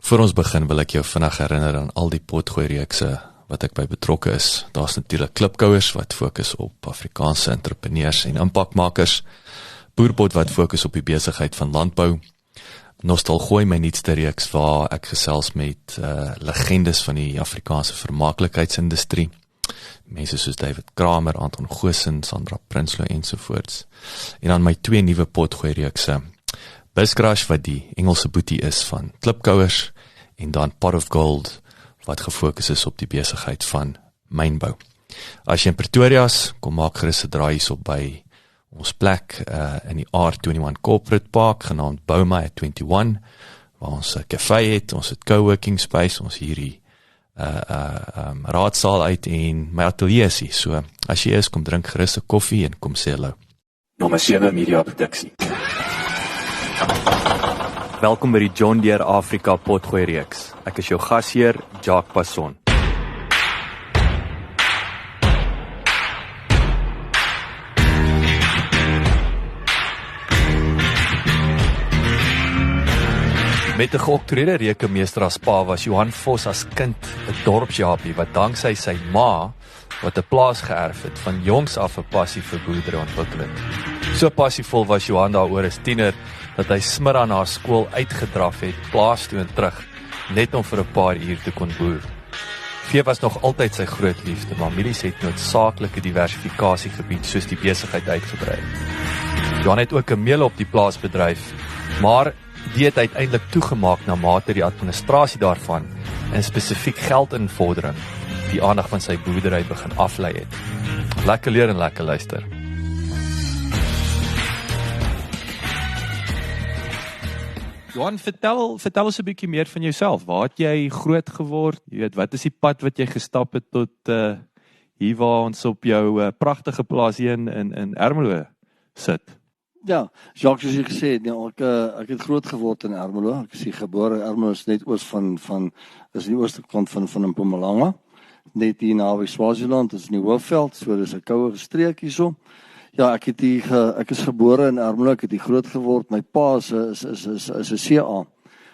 Voor ons begin wil ek jou vinnig herinner aan al die potgooi-reekse wat ek by betrokke is. Daar's natuurlik klipkouers wat fokus op Afrikaanse entrepreneurs en impakmakers, Boerpot wat fokus op die besigheid van landbou, Nostalgooi, my nuutste reeks waar ek gesels met legendes van die Afrikaanse vermaaklikheidsindustrie, mense soos David Kramer, Anton Goosen, Sandra Prinsloo ensovoorts. En dan my 2 nuwe potgooi-reekse, Buscrush wat die Engelse boetie is van klipkouers, en dan Pot of Gold wat gefokus is op die besigheid van mynbou. As jy in Pretoria is, kom maak gerus 'n draai hierop by ons plek in die R21 Corporate Park, genaamd Bouma at 21, waar ons 'n café het, ons het coworking space, ons hierdie raadsaal uit en my atelier is hier. So, as jy is, kom drink gerus 'n koffie en kom sê hallo. Nommer 7 Media Produksie. Welkom by die John Deere Afrika potgooi reeks. Ek is jou gasheer, Jacques Passon. Met 'n geoktroeerde rekenmeester as pa was Johan Vos as kind 'n dorpsjapie wat danksy sy ma, wat 'n plaas geërf het, van jongs af 'n passie vir boerdery ontwikkel het. So passievol was Johan daaroor as tiener, dat hy smiddag na skool uitgedraf het, plaas toe en terug, net om vir 'n paar uur te kon boer. Vee was nog altyd sy groot liefde, maar milies het noodsaaklike diversifikasie gebied, soos die besigheid uitgebrei. Johan het ook 'n meel op die plaas bedryf, maar die het uiteindelik toegemaak na mate die administrasie daarvan en spesifiek geldinvordering die aandag van sy boerdery begin aflei het. Lekker leer en lekker luister. Johan, vertel ons 'n bietjie meer van jouself. Waar het jy groot geword? Jy weet, wat is die pad wat jy gestap het tot hier waar ons op jou pragtige plaas hier in Ermelo sit? Ja, Jacques, soos jy gesê het, ek het groot geword in Ermelo. Ek is hier gebore. Ermelo is net oos van is die ooste kant van Mpumalanga. Net hier naby Swaziland, dit is in die Hoofveld, so dis 'n koue streek hierso. Ja, ek is gebore in Ermelo, ek het hier groot geword. My pa is 'n CA.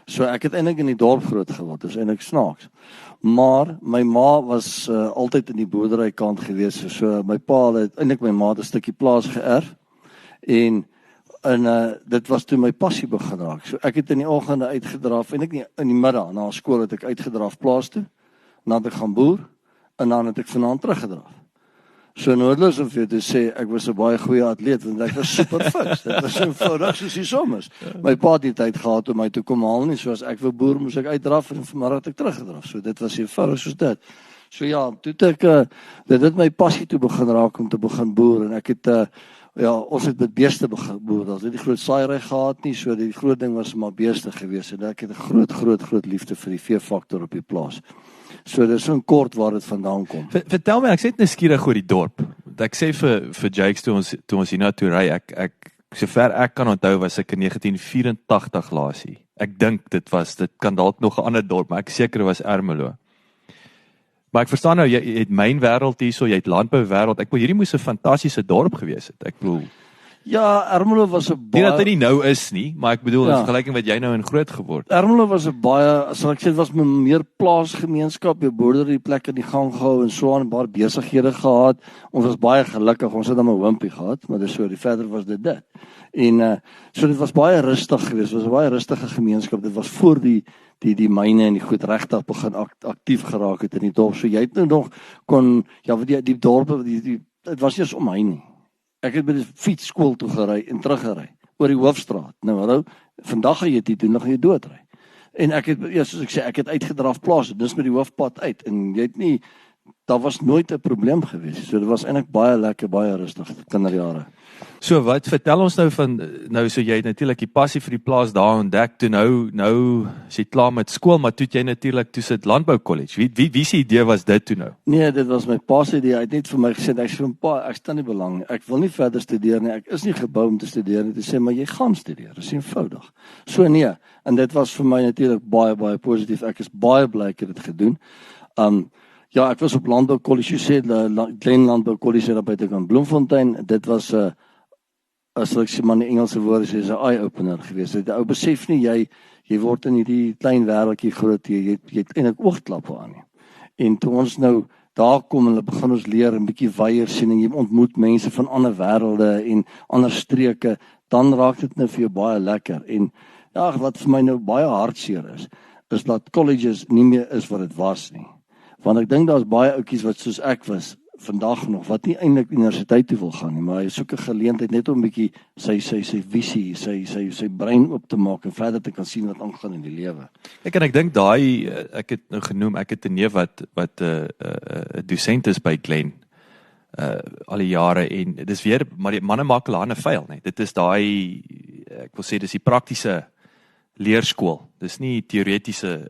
So ek het eintlik in die dorp groot geword. Dis eintlik snaaks. Maar my ma was altyd in die boerderykant gewees. So my pa het eintlik my ma 'n stukkie plaas geërf en dit was toe my passie begin raak. So ek het in die oggende uitgedraf, eintlik nie in die middag na skool het ek uitgedraf plaas toe, dan het ek gaan boer en dan het ek vanaand teruggedraf. So noodloos om vir jou te sê, ek was 'n baie goeie atleet, want ek was super fiks. Dit was so eenvoudig soos die sommers. My pa het nie tyd gehad om my te kom haal nie, so as ek wou boer, moes ek uitdraf en vanmiddag het ek teruggedraf. So dit was eenvoudig soos dit. So ja, toe dit het my passie toe begin raak om te begin boer, en ek het ons het met beeste begin boer. Ons het die groot saairy gehad nie, so die groot ding was maar beeste gewees, en ek het 'n groot liefde vir die veefaktor op die plaas. So dit is so kort waar dit vandaan kom. Vertel my, ek sê net nuuskierig oor die dorp. Ek sê vir Jakes toe ons hiernatoe ry, ek sover ek kan onthou was ek in 1984 laasie. Ek dink dit kan dalk nog 'n ander dorp, maar ek seker dit was Ermelo. Maar ek verstaan nou, jy het myn wêreld hierso, jy het landbou wêreld. Ek bedoel, hierdie moes 'n fantastiese dorp gewees het. Ek bedoel, ja, Ermelo was 'n baie... Nie dat hy nie nou is nie, maar ek bedoel, in vergelyking wat jy nou in groot geword. Ermelo was 'n baie, sal ek sê, dit was meer plaasgemeenskap, jou boerdery plek in die gang gehou en so aan, baie besighede gehad. Ons was baie gelukkig, ons het dan 'n wimpie gehad, maar dis so, die verder was dit. En so dit was baie rustig geweest, dit was 'n baie rustige gemeenskap. Dit was voor die myne en die goed regtig begin aktief geraak het in die dorp. So jy het nou nog die dorpe, dit was nie eens om my nie. Ek het by die fiets skool toe gery en teruggery oor die hoofstraat. Nou hallo, vandag gaan jy dit doen, dan gaan jy doodry. En ek het, soos ek sê, ek het uitgedraf plaas, dis met die hoofpad uit, en jy het nie, daar was nooit 'n probleem gewees. So dit was eintlik baie lekker, baie rustig kinderjare. So wat vertel ons nou van so jy het natuurlik die passie vir die plaas daar ontdek, toe nou is jy klaar met skool, maar toe jy natuurlik toe sit landbou college. Wie se idee was dit toe nou? Nee, dit was my pa se idee. Hy het net vir my gesê, ek sê vir pa, ek staan nie belang nie. Ek wil nie verder studeer nie. Ek is nie gebou om te studeer nie. Hy sê maar jy gaan studeer. Dit is eenvoudig. So nee, en dit was vir my natuurlik baie positief. Ek is baie bly ek het dit gedoen. Ja, ek was op landbou college, sê Glen Landbou College daar by te kan Bloemfontein. Dit was as ek sê maar in Engelse woorde sê, is 'n eye-opener gewees. Die ou besef nie jy word in hierdie klein wêreldjie groot, jy het eintlik oogklappe aan nie. En toe ons nou daar kom en hulle begin ons leer 'n bietjie weier sien en jy ontmoet mense van ander wêrelde en ander streke, dan raak dit nou vir jou baie lekker. En ja, wat vir my nou baie hartseer is dat colleges nie meer is wat dit was nie. Want ek dink daar's baie ouetjies wat soos ek was vandag nog wat nie eintlik universiteit toe wil gaan nie, maar hy soek 'n geleentheid net om 'n bietjie sy visie, sy brein oop te maak en verder te kan sien wat aangaan in die lewe. Ek dink daai ek het nou genoem, ek het 'n neef wat 'n dosent is by Glen al die jare en dis weer maar die manne maak hulle hande vuil, nee. Dit is daai ek wil sê dis die praktiese leerskool. Dis nie teoretiese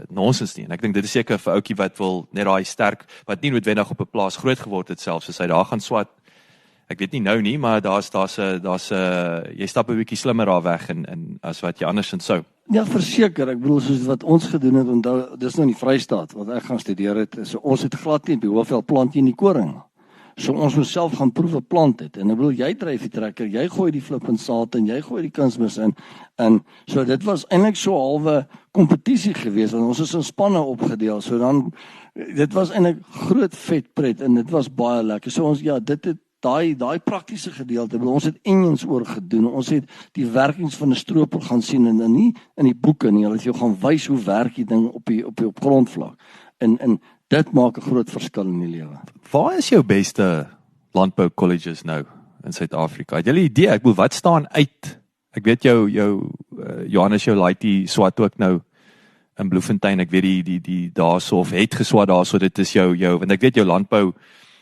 nonsens nie. En ek dink dit is seker vir ouetjie wat wil net daai sterk wat nie noodwendig op 'n plaas groot geword het selfs as hy daar gaan swat. Ek weet nie nou nie, maar daar's jy stap 'n bietjie slimmer daar weg en as wat jy andersins sou. Ja, verseker. Ek bedoel soos wat ons gedoen het, onthou, dis nou in die Vrystaat wat ek gaan studeer het. So ons het glad nie by Hoofveld plant in die koring. So ons moet self gaan proewe plant het. En ek bedoel jy dryf die trekker, jy gooi die flippend saad en jy gooi die kunsmis in. En so dit was eintlik so 'n halwe kompetisie geweest want ons is in spanne opgedeel. So dan dit was eintlik groot vet pret en dit was baie lekker. So ons dit het daai praktiese gedeelte, ons het engines oor gedoen. Ons het die werkings van 'n stroopel gaan sien en nie in die boeke nie. Hulle het jou gaan wys hoe werk die ding op grondvlak. En dit maak 'n groot verskil in die lewe. Waar is jou beste landbou colleges nou in Suid-Afrika? Het jy 'n idee? Ek bedoel, wat staan uit? Ek weet jou Johannes jou laaitie swat ook nou in Bloemfontein. Ek weet die daarso of het geswat daarso. Dit is jou want ek weet jou landbou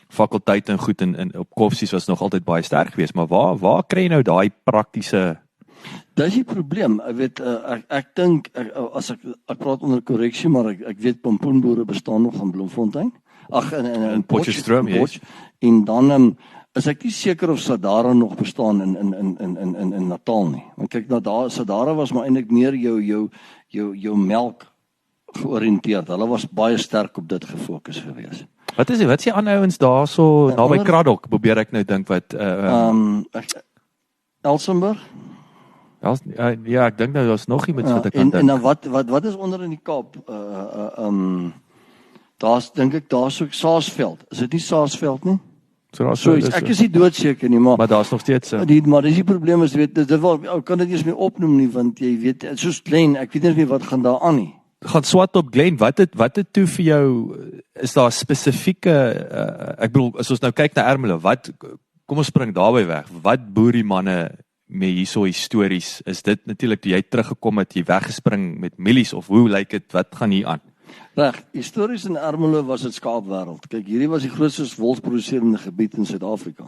fakulteit en goed en op Koffsies was nog altyd baie sterk geweest, maar waar kry jy nou daai praktiese? Dis die probleem. Ek weet ek dink as ek praat onder korreksie, maar ek weet pompoenboere bestaan nog in Bloemfontein. Ag in Potchefstroom, yes. En dan is ek nie seker of Sadara nog bestaan in Natal nie. Want kyk nou daar Sadara was maar eintlik meer jou melk georiënteerd. Hulle was baie sterk op dit gefokus geweest. Wat is die ander ouens daarso naby Kraddock, probeer ek nou dink wat Elsenburg? Ja, ek dink nou daar's nog iemand wat ek kan dink. En dan wat is onder in die Kaap? Daar's dink ek daar's ook Saasveld. Is dit nie Saasveld nie? So ek is nie doodseker nie, maar daar's nog steeds maar dis die probleem is weet dit wel kan dit nie eens meer opnoem nie want jy weet soos Glen, ek weet nie wat gaan daar aan nie. Gaan swat op Glen, wat het toe vir jou, is daar spesifieke ek bedoel as ons nou kyk na Ermelo, kom ons spring daarby weg, wat boer die manne met hierso histories, is dit natuurlik toe jy teruggekom het, jy weggespring met mielies of hoe lyk dit, wat gaan hier aan? Reg, histories in Ermelo was dit skaapwêreld. Kyk, hierdie was die grootste wolsproduserende gebied in Suid-Afrika.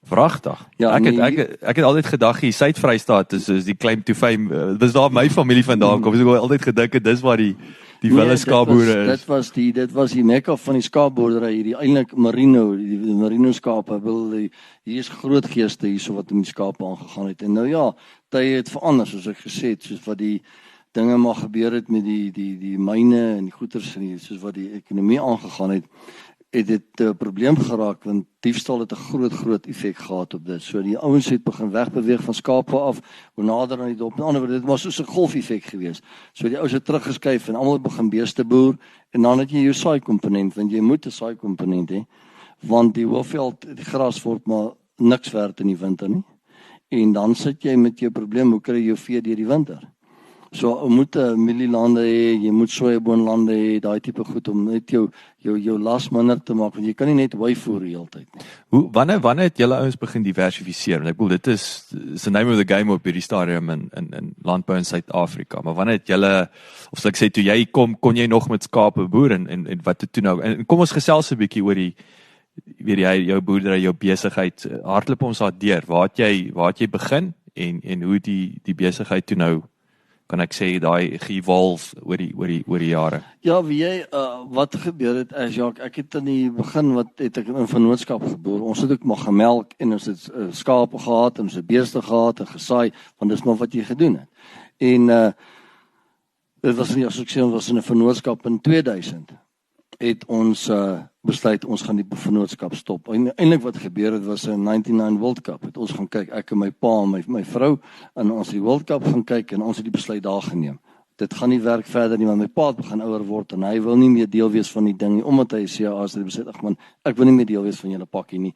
Vragtig. Ja, ek het altyd gedag hier Suid-Vrystaat is die claim to fame. Dis waar my familie vandaan kom. Ek het altyd gedink dis waar die wille skaapboere is. Dit was die mekka van die skaapboerdery hierdie eintlik die merino skape. Hier is groot geeste hierso wat met die skape aangegaan het. En nou ja, tye het verander soos ek gesê het, soos wat die dinge maar gebeur het met die myne en die goederes en soos wat die ekonomie aangegaan het dit 'n probleem geraak want diefstal het 'n groot effek gehad op dit. So die ouens het begin wegbeweeg van skape af, hoe nader aan die dorp. Aan die ander word dit was soos 'n golfeffek geweest. So die ouens het teruggeskuif en almal begin beeste boer en dan het jy jou saai komponent want jy moet 'n saai komponent hê want die hoofveld die gras word maar niks werd in die winter nie. En dan sit jy met jou probleem, hoe kry jy jou vee deur die winter? So jy moet mielielande hê, jy moet sojaboonlande hê, daai tipe goed om net jou las minder te maak want jy kan nie net wy voer die hele tyd nie. Wanneer het julle ouens begin diversifiseer? Want ek bedoel dit is the name of the game op hierdie stadium in landbou in Suid-Afrika. Maar wanneer het julle of sal ek sê toe jy kom kon jy nog met skape boer en wat het toe nou? En kom ons gesels 'n bietjie oor jou boerdery, jou besigheid. Hardloop ons daar deur. Waar het jy begin en hoe die besigheid toe nou kan ek sê daai ge-evolve oor die jare. Ja, wie jy wat gebeur het Jacques, ek het in die begin het ek in vennootskap geboer. Ons het ook maar gemelk en ons het skape gehad en ons het beeste gehad en gesaai, want dis maar wat jy gedoen het. En dit was nie as ek sê ons was in 'n vennootskap in 2000. Het ons besluit ons gaan die vennootskap stop. En eintlik wat gebeur het was 'n 99 World Cup. Het ons gaan kyk, ek en my pa en my vrou, en ons het die World Cup gaan kyk en ons het die besluit daar geneem. Dit gaan nie werk verder nie, want my pa het begin ouer word en hy wil nie meer deel wees van die ding nie, omdat hy sê as hy besluit, ag man, ek wil nie meer deel wees van julle pakkie nie.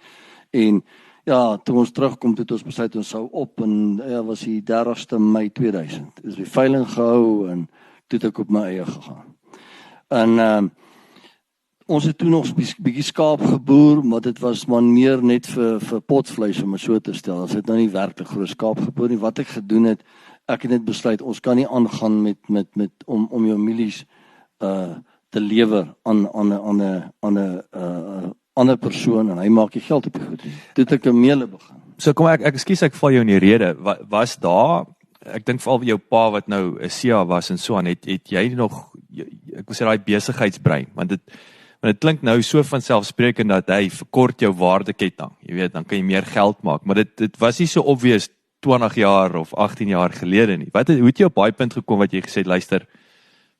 En ja, toe ons terugkom, het ons besluit ons sou op en ja, was die 30ste Mei 2000. Is die veiling gehou en toe het ek op my eie gegaan. En ons het toe nog 'n bietjie skaap geboer, maar dit was maar meer net vir potvleis om dit so te stel. Ons het nou nie werklik groot skaap geboer nie. Wat ek gedoen het, ek het net besluit ons kan nie aangaan met om jou mielies te lewer aan 'n ander persoon en hy maak jy geld op die goed. Toe het ek 'n meele begin. So kom ek ekskuus ek val jou in die rede. Was daar, ek dink veral jou pa wat nou 'n CA was en so aan, het jy nog, ek wil sê daai besigheidsbrein, want dit klink nou so van selfsprekend dat hy verkort jou waardeketting. Jy weet, dan kan jy meer geld maak, maar dit was nie so obvious 20 jaar of 18 jaar gelede nie. Hoe het jy op daai punt gekom wat jy gesê het, luister,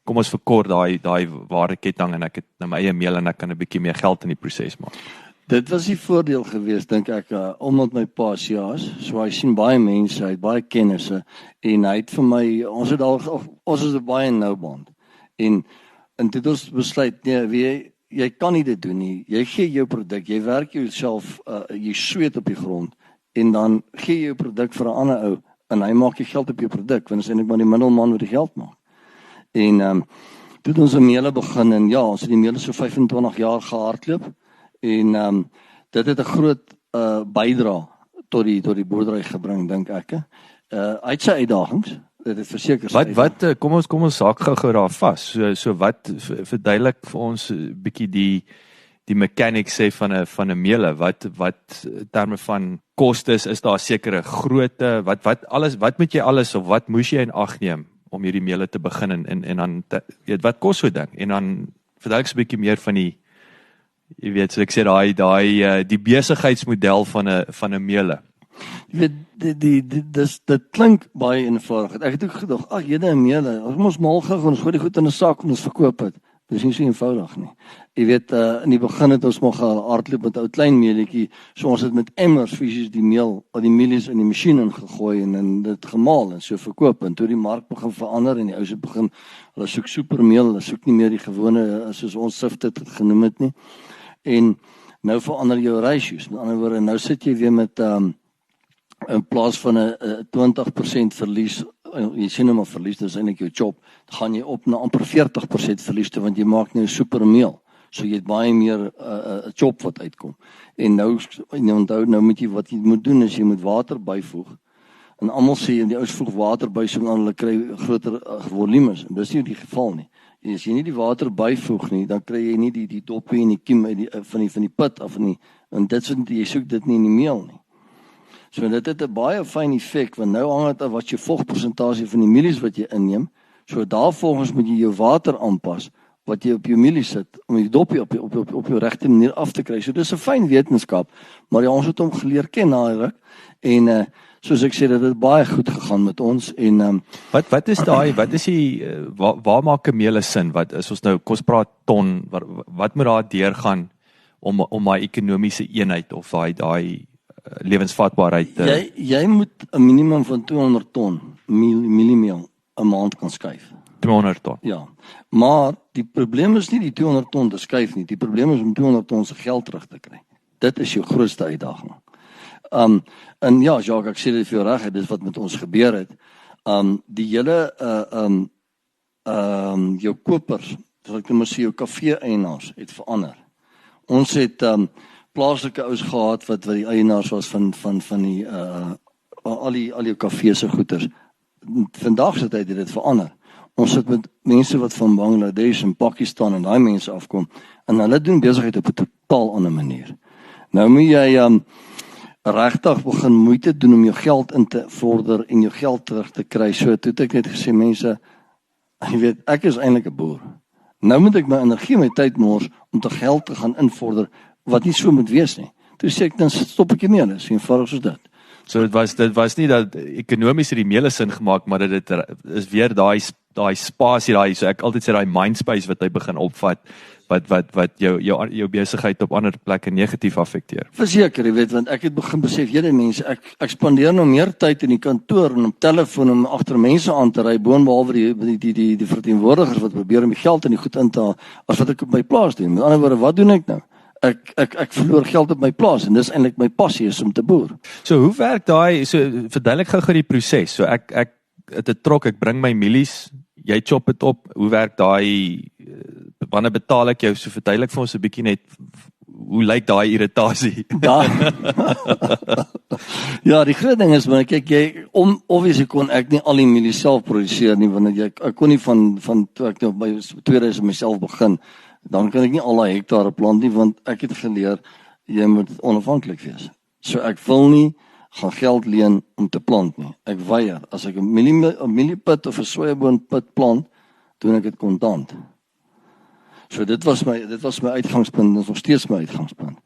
kom ons verkort daai waardeketting en ek het nou my eie meel en ek kan 'n bietjie meer geld in die proses maak. Dit was die voordeel geweest, dink ek, omdat my pa CA is, so hy sien baie mense, hy het baie kennisse en hy het vir my, ons is 'n baie nou band. En toe het ons besluit, nee, jy kan nie dit doen nie. Jy gee jou produk, jy werk jouself, jy sweet op die grond en dan gee jy jou produk vir 'n ander ou en hy maak jy geld op jou produk, want is eintlik maar die middelman wat die geld maak. En toe het ons 'n meele begin en ja, ons het die meele so 25 jaar gehardloop en dit het 'n groot bydra tot die boerdery gebring, dink ek. Hy het sy uitdagings. Dit is verseker. Kom ons saak gou daar vas. So wat verduidelik vir ons 'n bietjie die mechanics sê van 'n meele. Wat terme van kostes, is daar sekere grootte, wat moet jy alles of wat moes jy in ag neem om hierdie meele te begin en dan weet wat kos so ding en dan verduidelik 'n bietjie meer van die, jy weet, so ek sê daai die besigheidsmodel van 'n meele. Jy weet, dit klink baie eenvoudig. Ek het ook gedog, jyde 'n meele, ons moet mal gaan, ons gooi die goed in 'n sak en ons verkoop dit. Dit is nie so eenvoudig nie. Jy weet, in die begin het ons maar gehardloop met 'n ou klein meeletjie, so ons het met emmers fisies die meelies in die masjien ingegooi en dit gemaal en so verkoop. En toe die mark begin verander en die ouens het begin, hulle soek supermeel, hulle soek nie meer die gewone, soos ons SIFT dit genoem het nie. En nou verander jou ratios. Met ander woorde, nou sit jy weer met in plaas van 'n 20% verlies, jy sien nou maar verlies, dis eintlik jou chop, dan gaan jy op na amper 40% verlies toe, want jy maak nou supermeel. So jy het baie meer chop wat uitkom. En nou onthou, wat jy moet doen is jy moet water byvoeg. En almal sê die ouens voeg water by so dan hulle kry groter volumes. En dis nie die geval nie. As jy nie die water byvoeg nie, dan kry jy nie die doppie en die kiem van die put af nie. En dit jy soek dit nie in die meel nie. So dit het 'n baie fyn effek, want nou hang dit af wat jou vogpersentasie van die mielies wat jy inneem. So daarvolgens moet jy jou water aanpas wat jy op jou mielies sit om die dopie op jou regte manier af te kry. So dis 'n fyn wetenskap, maar ja, ons het hom geleer ken na ruk en soos ek sê, dit het baie goed gegaan met ons en wat is die waar maak 'n meele sin? Wat is ons nou, kom ons praat ton, wat moet daar deurgaan om my ekonomiese eenheid of daai lewensvatbaarheid jy moet 'n minimum van 200 ton mieliemeel 'n maand kan skuif. 200 ton. Ja. Maar die probleem is nie die 200 ton te skuif nie. Die probleem is om 200 ton se geld terug te kry. Dit is jou grootste uitdaging. En ja, Jacques, ek sê dit vir jou reg, dit is wat met ons gebeur het. Die hele jou kopers, soos ek moet sê, jou kafee-eienaars het verander. Ons het plaaslike ouens gehad wat die eienaars was van die al die kafee se goeders. Vandag se tyd het dit verander. Ons sit met mense wat van Bangladesh en Pakistan en daai mense afkom en hulle doen besigheid op 'n totaal ander manier. Nou moet jy regtig begin moeite doen om jou geld in te vorder en jou geld terug te kry. So toe het ek net gesê, mense, jy weet, ek is eintlik 'n boer. Nou moet ek my energie en my tyd mors om te geld te gaan invorder wat nie so moet wees nie. Toe sê ek, dan stop ek hiermee, dis eenvoudig soos dit. So dit was nie dat ekonomies het die meele sin gemaak, maar dit is weer daai daai spasie daai, so ek altyd sê daai mindspace wat hy begin opvat, wat jou besigheid op ander plekke negatief affekteer. Verseker, jy weet, want ek het begin besef, julle mense, ek spandeer nou meer tyd in die kantoor en op telefoon om agter mense aan te ry, boonbehalwe die verteenwoordigers wat probeer om die geld in die goed in te haal, as wat ek op my plaas doen. Met ander woorde, wat doen ek nou? Ek verloor geld op my plaas en dis eintlik my passie is om te boer. So hoe werk daai, so verduidelik gou die proses. So ek het 'n trok, ek bring my mielies, jy chop dit op. Hoe werk daai, wanneer betaal ek jou? So verduidelik vir ons 'n bietjie net hoe lyk daai irritasie? Ja, die groot ding is, maar kyk obviously kon ek nie al die mielies self produseer nie, want ek kon nie van toe ek nou by 2000 myself begin, dan kan ek nie al daai hektare plant nie, want ek het geleer jy moet onafhanklik wees. So ek wil nie gaan geld leen om te plant nie. Ek weier. As ek 'n mieliepit of 'n sojaboonpit plant, doen ek dit kontant. So dit was my uitgangspunt, dit is nog steeds my uitgangspunt.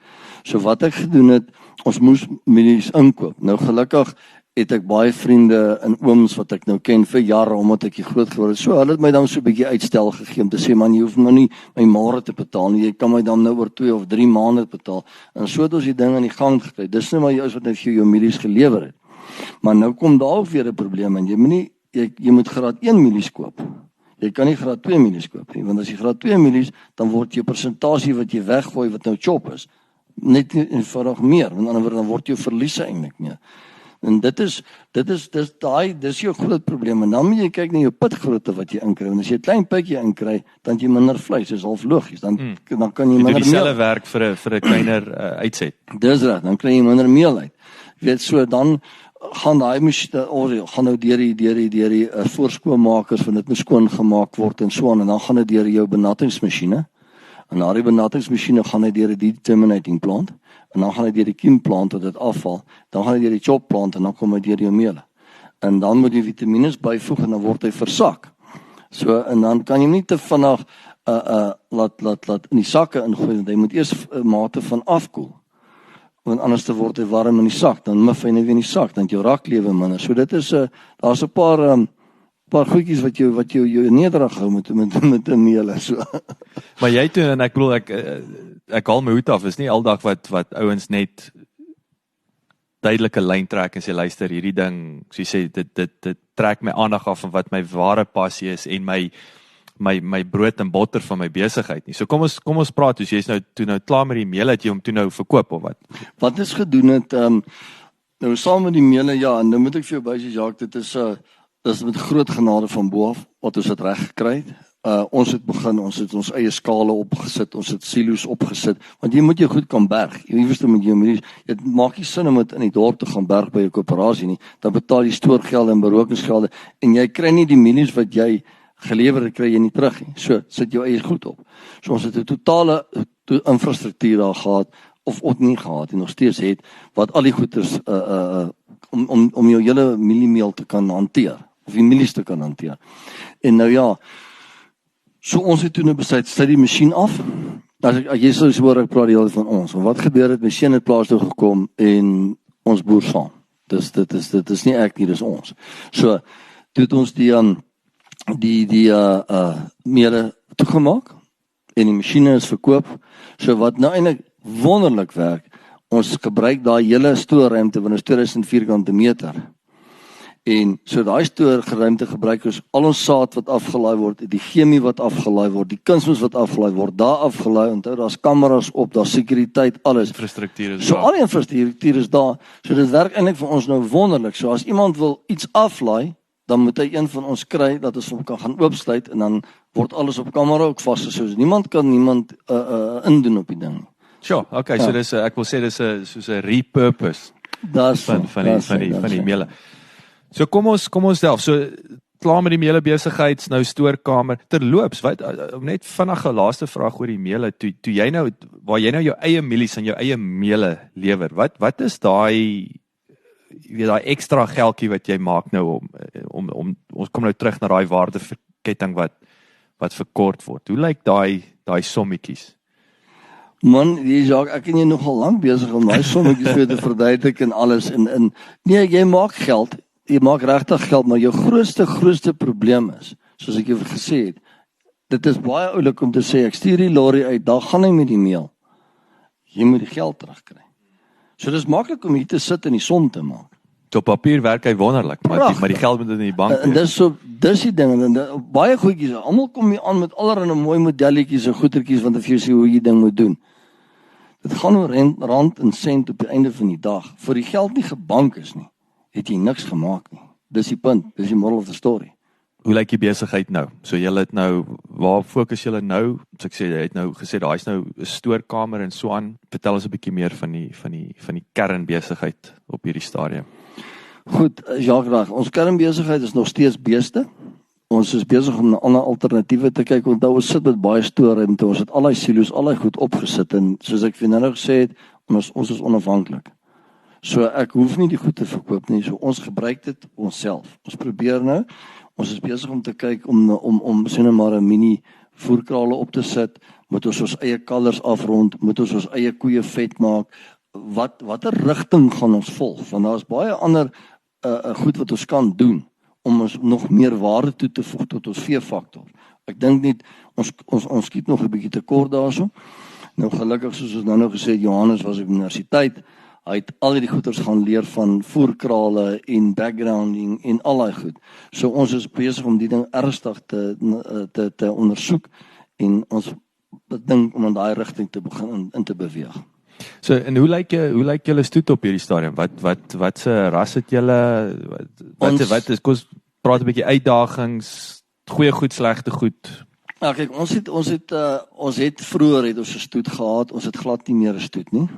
So wat ek gedoen het, ons moes mielies inkoop. Nou gelukkig het ek baie vriende en ooms wat ek nou ken vir jare, omdat ek hier groot geword het. So hulle het my dan so 'n bietjie uitstel gegee om te sê, man, jy hoef nou nie my môre te betaal nie, jy kan my dan nou oor 2 of 3 maande betaal. En so het ons die ding aan die gang gekry. Dis nou maar jy is wat net vir jou mielies gelewer het. Maar nou kom daar ook weer 'n probleem en jy moet graad 1 mielies koop. Jy kan nie graad 2 mielies koop nie, want as jy graad 2 mielies, dan word jou persentasie wat jy weggooi wat nou chop is, net eenvoudig meer, want anders dan word jou verliese eintlik meer. En dis jou groot probleem. En dan moet jy kyk na jou pitgrootte wat jy inkry. En as jy 'n klein pitjie inkry, dan het jy minder vleis, dis half logies. Dan kan jy minder meel. Dieselfde werk vir 'n kleiner uitset. Dis reg, dan kry jy minder meel uit. Jy weet, so dan gaan daai masjiene gaan nou deur die voorskoonmakers van dit moet skoon gemaak word en so aan, en dan gaan dit deur jou benattingsmasjiene. En na die benattingsmasjiene gaan dit deur die determinating plant. En dan gaan dit deur die kiemplant tot dit afval, dan gaan dit deur die chopplant en dan kom dit deur jou meele. En dan moet jy vitamines byvoeg en dan word hy versak. So en dan kan jy nie te vinnig laat in die sakke ingooi, want hy moet eers 'n mate van afkoel. Want anders te word hy warm in die sak, dan mif hy net weer in die sak, dan het jou raklewe minder. So dit is daar's 'n paar goedjies wat jou nederig hou met 'n meele so. Maar jy toe, en ek bedoel ek haal my hoed af, is nie aldag wat ouens net duidelike lyn trek en sê luister, hierdie ding, so jy sê dit trek my aandag af van wat my ware passie is en my brood en botter van my besigheid nie. So kom ons praat, dus jy's nou klaar met die meele, het jy hom toe nou verkoop of wat? Wat is gedoen het nou saam met die meele, ja, en nou moet ek vir jou bysê, Jacques, dit is met groot genade van bo af wat ons dit reg gekry het. Ons het begin, ons het ons eie skale opgesit, ons het silo's opgesit, want jy moet jou goed kan berg. Jy weet met jou mielies, dit maak nie sin om dit in die dorp te gaan berg by 'n koöperasie nie. Dan betaal jy stoorgelde en berokingsgelde en jy kry nie die mielies wat jy gelewer het, kry jy nie terug nie. So sit jou eie goed op. So ons het 'n totale infrastruktuur daar gehad of nie gehad en nog steeds het wat al die goeders om jou hele mieliemeel te kan hanteer of die mielies te kan hanteer. En nou ja, so ons het toe nou besluit, sit die masjien af. Jy sou hoor ek praat die hele van ons. Want wat gebeur het, my seun het plaas toe gekom en ons boer saam. Dit is nie ek nie, dis ons. So toe het ons die meele toegemaak en die masjiene is verkoop. So wat nou eintlik wonderlik werk, ons gebruik daai hele stoorruimte van 2000 vierkante meter. En so daai stoorruimte gebruik ons al ons saad wat afgelaai word, die chemie wat afgelaai word, die kunsmis wat afgelaai word, daar afgelaai. Onthou, daar's kameras op, daar's sekuriteit, alles. Infrastruktuur is so al die infrastruktuur is daar. So dit werk eintlik vir ons nou wonderlik. So as iemand wil iets aflaai, dan moet hy een van ons kry dat ons hom kan gaan oopsluit en dan word alles op kamera ook vasgesoos. Niemand kan indoen op die ding. Sure, okay, ja. So dis ek wil sê dis soos 'n repurpose van die meele. So kom ons self, so klaar met die meele besigheid, nou stoorkamer. Terloops, net vinnige laaste vraag oor die meele. Toe jy nou waar jy nou jou eie mielies en jou eie meele lewer. Wat is daai ekstra geldjie wat jy maak nou om ons kom nou terug na daai waardeketting wat verkort word. Hoe lyk daai sommetjies? Man, ek en jy nogal lank besig om daai sommetjies weer te verduidelik en alles en nee, jy maak geld. Jy maak regtig geld, maar jou grootste probleem is, soos ek jou gesê het, dit is baie oulik om te sê, ek stuur die lorry uit, daar gaan hy met die meel. Jy moet die geld terugkry. So dis maklik om hier te sit en die som te maak. Op papier werk hy wonderlik, maar die geld moet in die bank En dis die ding, en baie goedjies, almal kom hier aan met allerlei mooi modelletjies en goedertjies, want as jy sê hoe jy ding moet doen. Dit gaan oor rand en sent op die einde van die dag. Vir die geld nie gebank is nie, het jy niks gemaak nie. Dis die punt, dis die moral of the story. Hoe lyk die besigheid nou? So julle het nou, waar fokus julle nou? So ek sê, jy het nou gesê, daar is nou 'n stoorkamer en so aan. Vertel ons 'n bietjie meer van die kernbesigheid op hierdie stadium. Goed, Jacques, ons kernbesigheid is nog steeds beeste. Ons is besig om na ander alternatiewe te kyk. Onthou, ons sit met baie stoorruimte. Ons het al die silo's, al die goed opgesit en soos ek nou gesê het, ons is onafhanklik. So ek hoef nie die goed te verkoop nie. So ons gebruik dit onsself. Ons probeer nou. Ons is besig om te kyk om sien maar 'n mini voerkrale op te sit. Moet ons eie kalvers afrond, moet ons eie koeie vet maak. Watter rigting gaan ons volg? Want daar's baie ander goed wat ons kan doen om ons nog meer waarde toe te voeg tot ons veefaktor. Ek dink net ons skiet nog 'n bietjie tekort daarso. Nou gelukkig soos ons nou gesê het, Johannes was op universiteit. Hy het al die goeders gaan leer van voerkrale en backgrounding en al daai goed. So ons is besig om die ding ernstig te ondersoek en ons dink om in daai rigting te begin in te beweeg. So en hoe lyk julle stoet op hierdie stadium? Wat se ras het julle? Wat is kos praat 'n bietjie uitdagings, goeie goed, slegte goed. Ja, kyk, ons het vroeër het ons 'n stoet gehad. Ons het glad nie meer 'n stoet nie.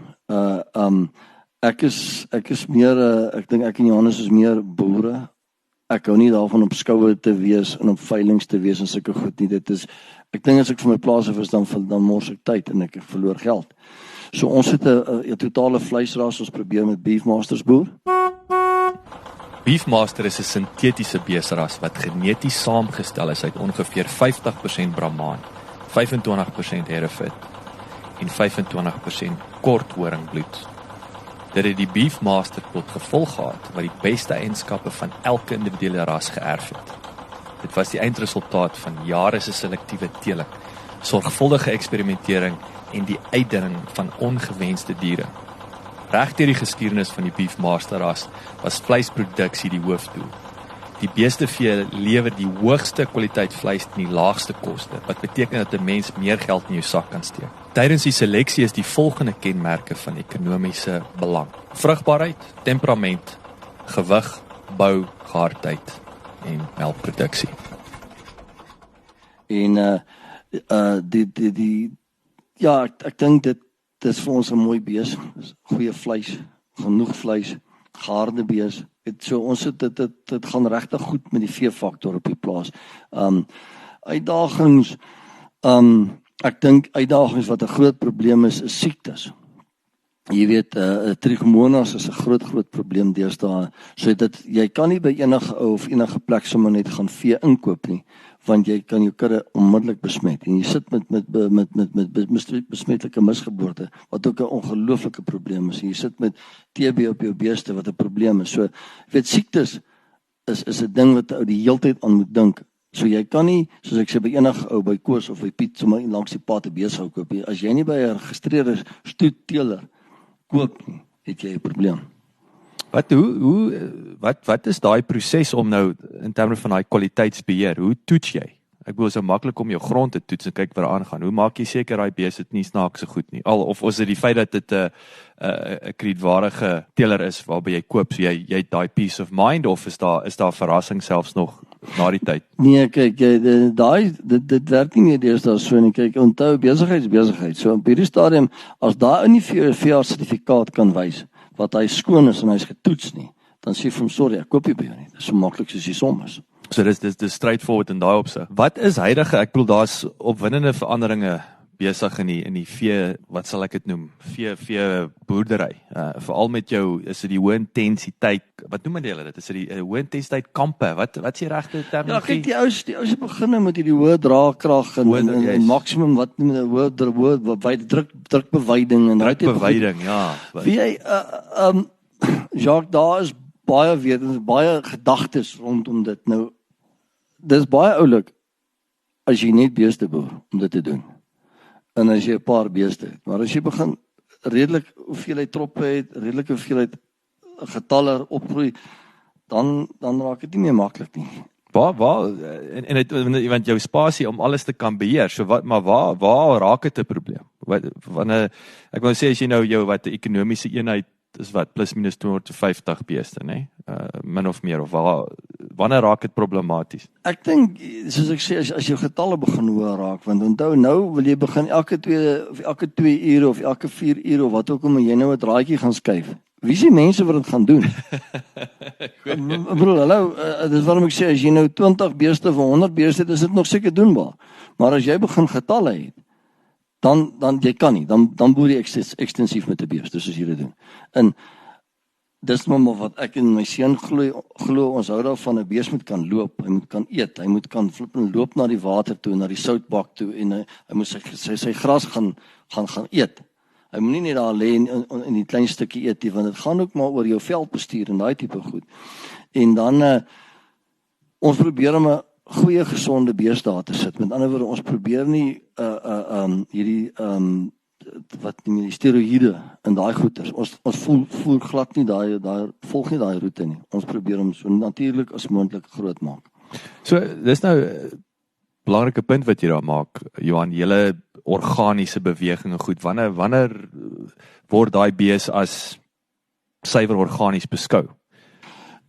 Ek is meer ek dink ek en Johannes is meer boere. Ek hou nie daarvan op skoue te wees en op veilinge te wees en sulke goed nie. Ek dink as ek vir my plaas af is dan mors ek tyd en ek verloor geld. So ons het 'n totale vleisras, ons probeer met Beefmasters boer. Beefmaster is 'n sintetiese beesras wat geneties saamgestel is uit ongeveer 50% Brahman, 25% Hereford en 25% kort horingbloed. Dit het die Beefmaster tot gevolg gehad wat die beste eienskappe van elke individuele ras geërf het. Dit was die eindresultaat van jare se selektiewe teeling, sorgvuldige eksperimentering en die uitdinning van ongewenste diere. Reg deur die geskiedenis van die Beefmaster ras was vleisproduksie die hoofdoel. Die beestevee lewer die hoogste kwaliteit vleis teen die laagste koste, wat beteken dat 'n mens meer geld in jou sak kan steek. Tydens die seleksie is die volgende kenmerke van ekonomiese belang: vrugbaarheid, temperament, gewig, bou, gehardheid en melkproduksie. En ek dink dit is vir ons 'n mooi bees, goeie vleis, genoeg vleis, geharde bees. Dit gaan regtig goed met die veefaktor op die plaas. Uitdagings, ek dink uitdagings wat 'n groot probleem is siektes. Jy weet, trichomonas is 'n groot probleem deesdae. So jy kan nie by enige ou of enige plek sommer net gaan vee inkoop nie, want jy kan jou kudde onmiddellik besmet. En jy sit met besmetlike misgeboorte, wat ook 'n ongelooflike probleem is. En jy sit met TB op jou beeste, wat 'n probleem is. So, jy weet, siektes is 'n ding wat ou die heeltyd aan moet dink. So jy kan nie, soos ek sê, by enige ou, by Koos of by Piet, sommer langs die pad 'n bees koop nie. As jy nie by 'n geregistreerde stoetteeler koop nie, het jy 'n probleem. Wat is daai proses om nou in terme van daai kwaliteitsbeheer? Hoe toets jy? Ek bedoel, so maklik om jou grond te toets en kyk wat daar aangaan. Hoe maak jy seker daai bees dit nie snaakse goed nie? Of is dit die feit dat dit 'n kredietwaardige teeler is waarby jy koop, so jy het daai peace of mind, of is daar verrassing selfs nog na die tyd? Nee, kyk, dit werk nie meer deesdae so nie. Kyk, onthou, besigheid. So op hierdie stadium, as daar in die VA-sertifikaat kan wys wat hy skoon is en hy's getoets nie, dan sê vir hom, sorry, ek koop nie by jou nie. Dit is so maklik soos die som is. So dis straightforward in daai opsig. Wat is huidige, ek bedoel daar's opwindende veranderinge besig in die vee, wat sal ek dit noem? Vee boerdery. Veral met jou, is dit die hoë intensiteit, wat noem hulle dit? Is dit die hoë intensiteit kampe? Wat is die regte terminologie? Ja, kyk, die ouens begin met hierdie hoë draagkrag en maksimum wat noem hulle hoë drukbewyding en drukbewyding, ja. Wie jy Jacques, daar is baie gedagtes rondom dit nou. dis baie oulik as jy net beeste boer om dit te doen. En as jy 'n paar beeste het. Maar as jy begin redelik hoeveelheid troppe het, redelike hoeveelheid getalle opgroei, dan raak dit nie meer maklik nie. Want jou spasie om alles te kan beheer, so waar raak dit 'n probleem? Wanneer ek wou sê as jy nou jou 'n ekonomiese eenheid is plus minus 250 beeste, nê? Min of meer, of wanneer raak dit problematies? Ek dink, soos ek sê, as jou getalle begin hoër raak, want onthou nou wil jy begin elke 2 ure of elke 4 ure of wat ook al, moet jy nou 'n draadjie gaan skuif. Wie is die mense wat dit gaan doen? Ek bedoel, hallo, dis waarom ek sê, as jy nou 20 beeste of 100 beeste het, is dit nog seker doenbaar. Maar as jy begin getalle het, dan jy kan nie, dan boer jy ekstensief met 'n beeste, soos jy dit doen. En dis maar wat ek en my seun glo, ons hou daarvan 'n bees moet kan loop, hy moet kan eet, hy moet kan flip en loop na die water toe, na die soutbak toe, en hy moet sy gras gaan eet. Hy moet nie net daar lê in die klein stukkie eet nie, want dit gaan ook maar oor jou veldbestuur en daai tipe goed. En dan ons probeer om 'n goeie gesonde bees daar te sit. Met ander woorde, ons probeer nie hierdie wat die steroïde en daai goeters. Ons voer glad nie volg nie daai roete nie. Ons probeer hom so natuurlik as moontlik groot maak. So dis nou 'n belangrike punt wat jy daar maak, Johan, julle organiese beweging en goed. Wanneer word daai bees as suiwer organies beskou?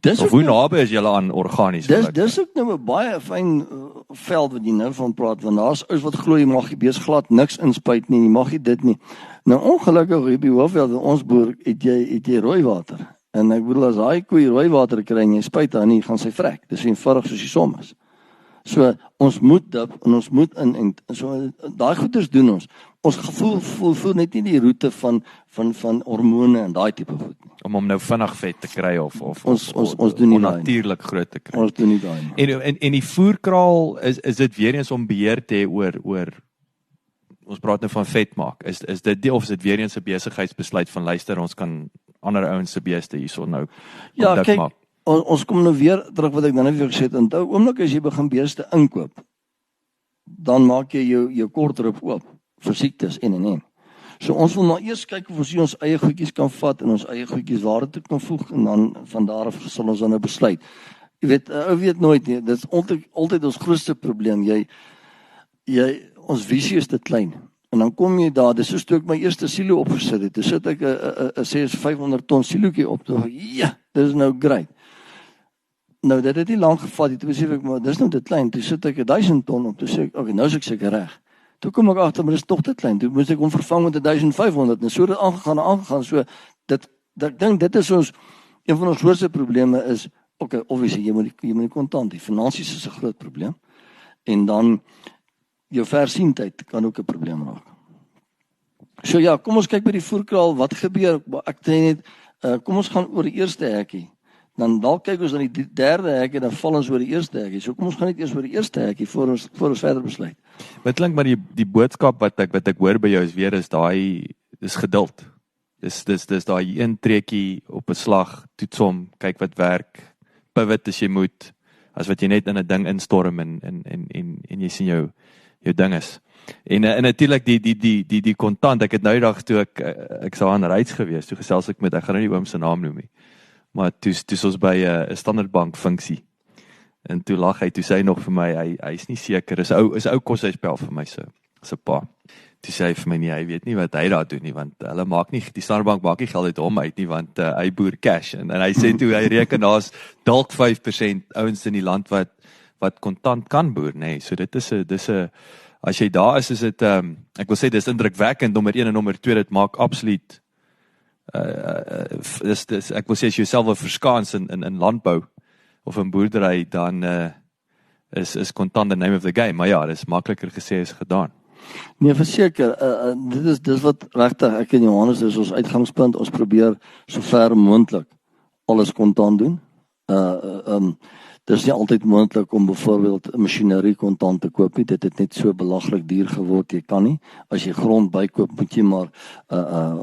Of hoe naby is julle aan organies? Dis ook nou 'n baie fyn veld wat jy nou van praat, want daar's ouens wat glo jy mag die bees glad niks inspuit nie, jy mag nie dit nie. Nou ongelukkig hier by Hoofveld, ons boer, het jy rooi water. En ek bedoel, as daai koei rooi water kry en jy spuit daar nie, gaan sy vrek. Dis eenvoudig soos die som is. So ons moet dip en ons moet en so daai goeders doen ons. Ons voel net nie die roete van hormone en daai tipe goed nie. Om hom nou vinnig vet te kry of ons doen nie natuurlik groot te kry. Ons doen nie daai nie. En die voerkraal is dit weer eens om beheer te hê oor ons praat nou van vet maak. Is dit of is dit weer eens 'n besigheidsbesluit van luister, ons kan ander ouens se beeste hierso nou kyk, maak. Ons kom nou weer terug wat ek dan net vir gesê het. Onthou, oomblik as jy begin beeste inkoop, dan maak jy jou kortrip oop vir siektes en. So ons wil maar eers kyk of ons eie goedjies kan vat en ons eie goedjies waarde toe kan voeg en dan van daar af sal ons dan nou besluit. Jy weet, ou weet nooit nie. Dit is altyd ons grootste probleem. Ons visie is te klein. En dan kom jy daar, dis soos toe ek my eerste silo opgesit het. Toe sit ek 'n 500 ton silootjie op. Toe ja, dis nou great. Nou dit het nie lank gevat nie. Toe besef ek maar dis nou te klein. Toe sit ek 1000 ton op. Toe sê ek, okay, nou is ek seker reg. Toe kom ek agter, maar dis tog te klein. Toe moet ek hom vervang met 1500 en so het aangegaan. So ek dink dit is een van ons grootste probleme is, okay, obviously jy moet die kontant hê. Finansies is 'n groot probleem. En dan jou versienheid kan ook 'n probleem raak. So ja, kom ons kyk by die voerkraal, wat gebeur? Ek sê net, kom ons gaan oor die eerste hekkie. Dan dalk kyk ons na die derde hekkie, dan val ons oor die eerste hekkie. So kom ons gaan net eers oor die eerste hekkie voor ons verder besluit. Wat klink maar die boodskap wat ek hoor by jou is weer dis geduld. Dis daai een trekkie op 'n slag, toets hom, kyk wat werk, pivot as jy moet, as wat jy net in 'n ding instorm en jy sien jou ding is. En natuurlik die kontant, ek het nou die dag toe ek sou aan reis gewees, toe gesels ek gaan nou nie oom se naam noem nie. Maar toe ons by 'n Standard Bank funksie. En toe lag hy, toe sê hy nog vir my, hy is nie seker, is 'n ou koshuispel vir my se pa. Toe sê hy vir my nie, hy weet nie wat hy daar doen nie, want hulle maak nie, die Standard Bank maak nie geld uit hom uit nie, want hy boer cash. En hy sê toe, hy reken daar's dalk 5% ouens in die land wat kontant kan boer, nee. So dit is 'n as jy daar is dit ek wil sê dis indrukwekkend, nommer 1 en nommer 2, dit maak absoluut ek wil sê as jy jouself wil verskaans in landbou of in boerdery, dan is kontant the name of the game, maar ja, dis makliker gesê as gedaan. Nee, verseker, dis wat regtig ek en Johannes is ons uitgangspunt. Ons probeer so ver moontlik alles kontant doen. Dis nie altyd moontlik om byvoorbeeld 'n masjinerie kontant te koop nie. Dit het net so belaglik duur geword, jy kan nie. As jy grond bykoop, moet jy maar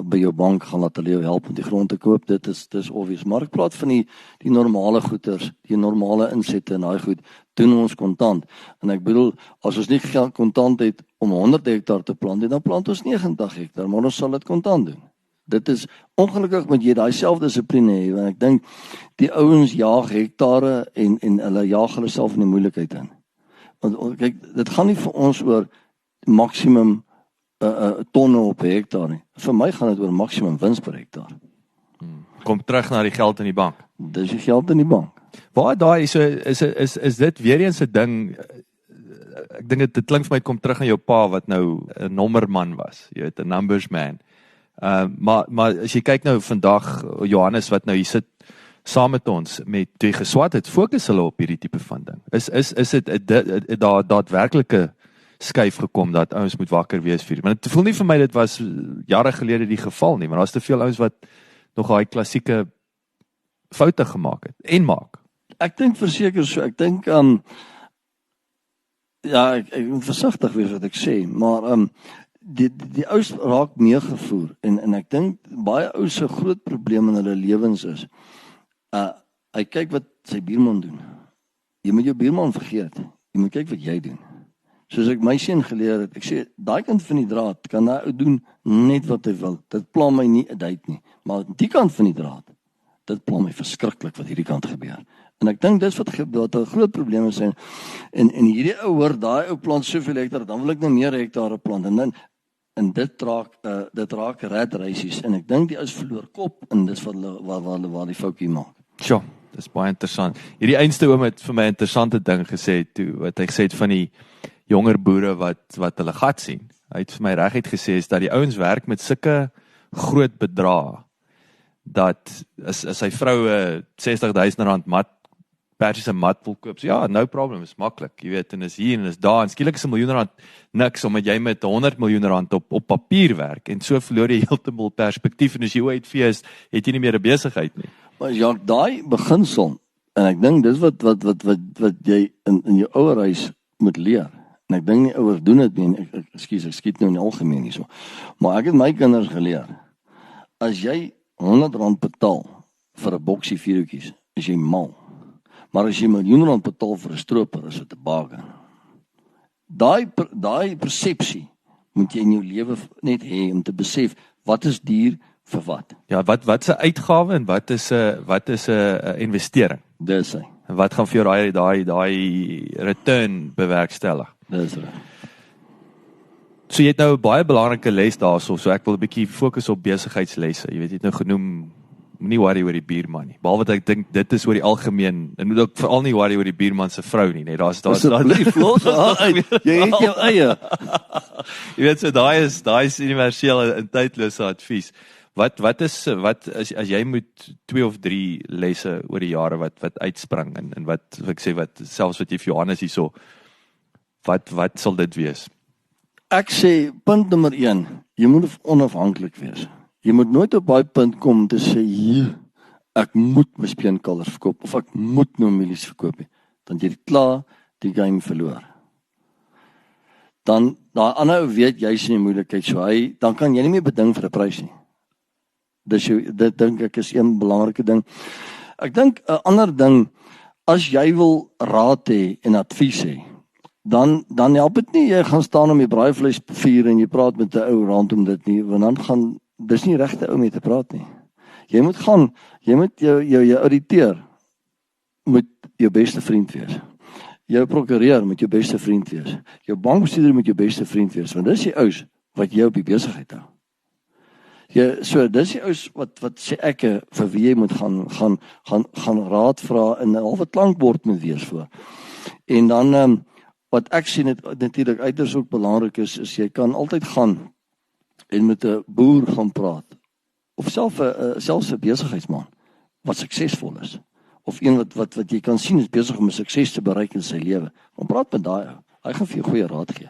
by jou bank gaan laat hulle jou help om die grond te koop. Dis obvious. Maar ek praat van die normale goeders, die normale insette en daai goed doen ons kontant. En ek bedoel, as ons nie geld kontant het om 100 hektaar te plant, dan plant ons 90 hektaar, maar ons sal dit kontant doen. Dit is ongelukkig moet jy daai selfdissipline hê, want ek dink die ouens jaag hektare en hulle jaag hulle self in die moeilikheid in. Want kyk, dit gaan nie vir ons oor maksimum tonne op 'n hektaar nie. Vir my gaan dit oor maksimum wins per hektaar. Kom terug na die geld in die bank. Dis die geld in die bank. Waar daai is dit weer eens 'n ding. Ek dink dit klink vir my kom terug aan jou pa wat nou 'n nommerman was. Jy weet, 'n numbers man. Maar as jy kyk nou vandag, Johannes wat nou hier sit saam met ons met die geswat het, fokus hulle op hierdie tipe van ding. Is dit daadwerklike skuif gekom dat ouens moet wakker wees vir. Maar dit voel nie vir my dit was jare gelede die geval nie, maar daar's te veel ouens wat nog daai klassieke foute gemaak het en maak. Ek dink verseker so. Ek dink ja, ek moet versigtig wees wat ek sê, maar die ouens raak meegevoer en ek dink baie ouens se groot probleem in hulle lewens is hy kyk wat sy buurman doen. Jy moet jou buurman vergeet. Jy moet kyk wat jy doen. Soos ek my seun geleer het, ek sê daai kant van die draad kan hy ou doen net wat hy wil. Dit pla my nie 'n duit nie, maar die kant van die draad, dit pla my verskriklik wat hierdie kant gebeur. En ek dink dis wat 'n groot probleem is en hierdie ou hoor daai ou plant soveel hektaar, dan wil ek nou meer hektare plant en dit raak ratreisies en ek dink die ouens verloor kop en dis wat hulle waar die foutjie maak. Sjoe, dis baie interessant. Hierdie einste oom het vir my 'n interessante ding gesê toe wat hy gesê het van die jonger boere wat hulle gat sien. Hy het vir my reguit gesê is dat die ouens werk met sulke groot bedrae dat as sy vrou 'n R60,000 persiese mat wil koop, so ja, no problem, is maklik, jy weet, en is hier en is daar, en skielik is R1 miljoen niks, omdat jy met R100 miljoen op papier werk, en so verloor jy heeltemal perspektief, en as jy uitfees, het jy nie meer 'n besigheid nie. Maar ja, daai beginsel, en ek dink dis wat jy in jou ouerhuis moet leer, en ek dink nie ouers doen dit nie, ek skiet nou in die algemeen hierso, maar ek het my kinders geleer, as jy R100 betaal vir 'n boksie vierhoekies, is jy mal. Maar as jy R1 miljoen betaal vir 'n stroper, is dit 'n bargain. Daai persepsie moet jy in jou lewe net hê om te besef wat is duur vir wat. Ja, wat se uitgawe en wat is 'n investering? Dis hy. En wat gaan vir jou daai return bewerkstellig? Dis reg. So jy het nou 'n baie belangrike les daarso, so ek wil 'n bietjie fokus op besigheidslesse. Jy weet jy het nou genoem moenie worry oor die buurman nie. Behalwe wat ek dink dit is oor die algemeen en moet ook veral nie worry oor die buurman se vrou nie, nee, daar's jy het jou eie. Jy weet so daai is universele en tydlose advies. Wat is as jy moet 2 of 3 lesse oor die jare wat uitspring en wat ek sê wat selfs wat jy vir Johannes hierso wat sal dit wees? Ek sê punt nommer 1, jy moet onafhanklik wees. Jy moet nooit op daai punt kom te sê ek moet my speenkalvers verkoop of ek moet nou mielies verkoop nie. Dan jy klaar die game verloor. Dan daai ander ou weet jy's in die moeilikheid, so dan kan jy nie meer beding vir 'n prys nie. Dit dink ek is een belangrike ding. Ek dink 'n ander ding, as jy wil raad hê en advies hê, dan help dit nie jy gaan staan om die braaivleis vuur en jy praat met 'n ou rondom dit nie, want dan dis nie regte ou mee te praat nie. Jy moet jou ouditeur moet jou beste vriend wees. Jou prokureur moet jou beste vriend wees. Jou bankbestuurder moet jou beste vriend wees, want dis die ouens wat jou op die besigheid hou. So dis die ouens wat sê ek vir wie jy moet gaan raad vra en 'n halwe klankbord moet wees voor. En dan wat ek sien natuurlik uiters ook belangrik is jy kan altyd gaan en met 'n boer gaan praat of selfs 'n besigheidsman wat suksesvol is of een wat jy kan sien is besig om 'n sukses te bereik in sy lewe. Kom praat met daai ou. Hy gaan vir jou goeie raad gee.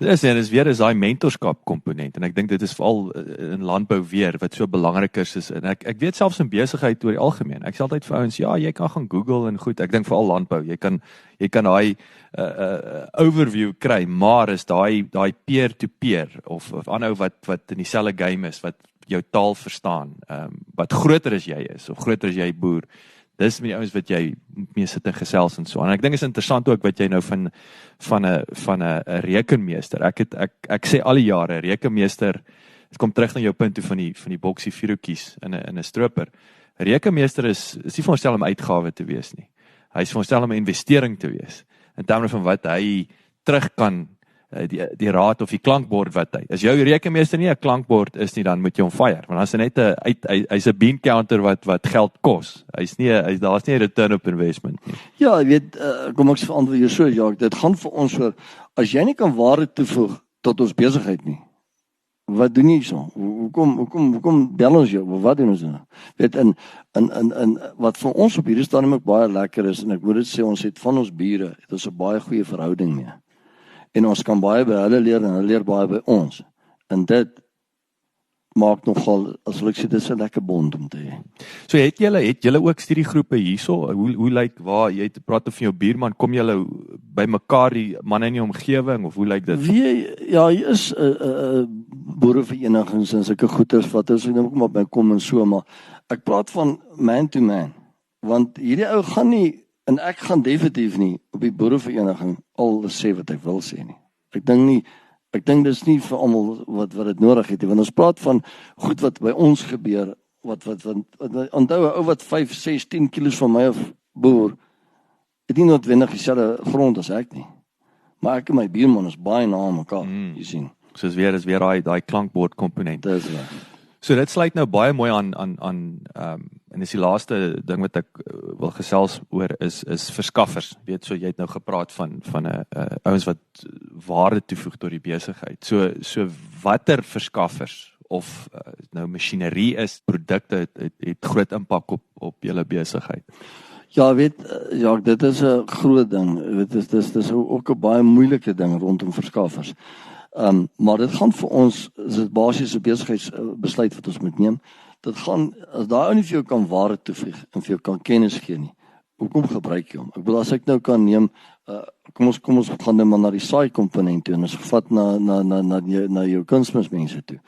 Dis weer is daai mentorskap komponent en ek dink dit is veral in landbou weer wat so belangrik is en ek weet selfs in besigheid oor die algemeen. Ek sê altyd vir ouens, ja, jy kan gaan Google en goed. Ek dink veral landbou, jy kan daai overview kry, maar is daai peer to peer of aanhou wat in dieselfde game is, wat jou taal verstaan, wat groter as jy is of groter as jy boer. Dis met die ouens wat jy mee sit en gesels en so. En ek dink is interessant ook wat jy nou van 'n rekenmeester. Ek sê al die jare, rekenmeester, dit kom terug na jou punt toe van die boksie vuurtjies in 'n stroper. Rekenmeester is nie veronderstel om uitgawe te wees nie. Hy is veronderstel om 'n investering te wees in terme van wat hy terug kan die raad of die klankbord wat hy. As jou rekenmeester nie 'n klankbord is nie, dan moet jy hom fire, want dan is hy net hy's 'n bean counter wat geld kos. Daar's nie 'n return op investment nie. Ja, jy weet, kom ek verantwoord jou so, Jacques, dit gaan vir ons oor, as jy nie kan waarde toevoeg tot ons besigheid nie, wat doen jy so? Hoekom bel ons jou? Wat doen ons nou? Weet, in wat vir ons op hierdie stadium ook baie lekker is, en ek moet dit sê, ons het van ons bure, het ons 'n baie goeie verhouding mee. En ons kan baie by hulle leer en hulle leer baie by ons. En dit maak nogal, as ek sê, dit is 'n lekker bond om te hê. So het julle ook studiegroepe hierso? Hoe lyk waar jy praat van jou buurman, kom julle by mekaar, die manne in die omgewing, of hoe lyk dit? Ja, hier is boereverenigings en sulke goeders wat ons nou kom op by kom en so, maar ek praat van man to man, want hierdie ou gaan nie, en ek gaan definitief nie op die boerevereniging al sê wat ek wil sê nie. Ek dink dis nie vir almal wat dit nodig het nie, want ons praat van goed wat by ons gebeur, wat onthou 'n ou wat 5, 6, 10 kilos van my af boer, het nie noodwendig dieselfde grond as ek nie. Maar ek en my buurman is baie na mekaar, jy sien. So is weer daai klankbord komponent. Dis reg. So dit sluit nou baie mooi aan en dis die laaste ding wat ek wil gesels oor is verskaffers. Weet, so jy het nou gepraat van 'n ouens wat waarde toevoeg tot die besigheid. So watter verskaffers of nou masjinerie is, produkte het groot impak op julle besigheid. Ja, weet, ja, dit is 'n groot ding. Dit is ook 'n baie moeilike ding rondom verskaffers. Maar dit gaan vir ons, is dit basies 'n besigheidsbesluit wat ons moet neem. Dit gaan, as daai ou nie vir jou kan waarde toevoeg en vir jou kan kennis gee nie, hoekom gebruik jy hom? Ek bedoel, as ek nou kan neem, kom ons gaan nou maar na die saai komponent toe en ons gevat na jou kunsmismense toe.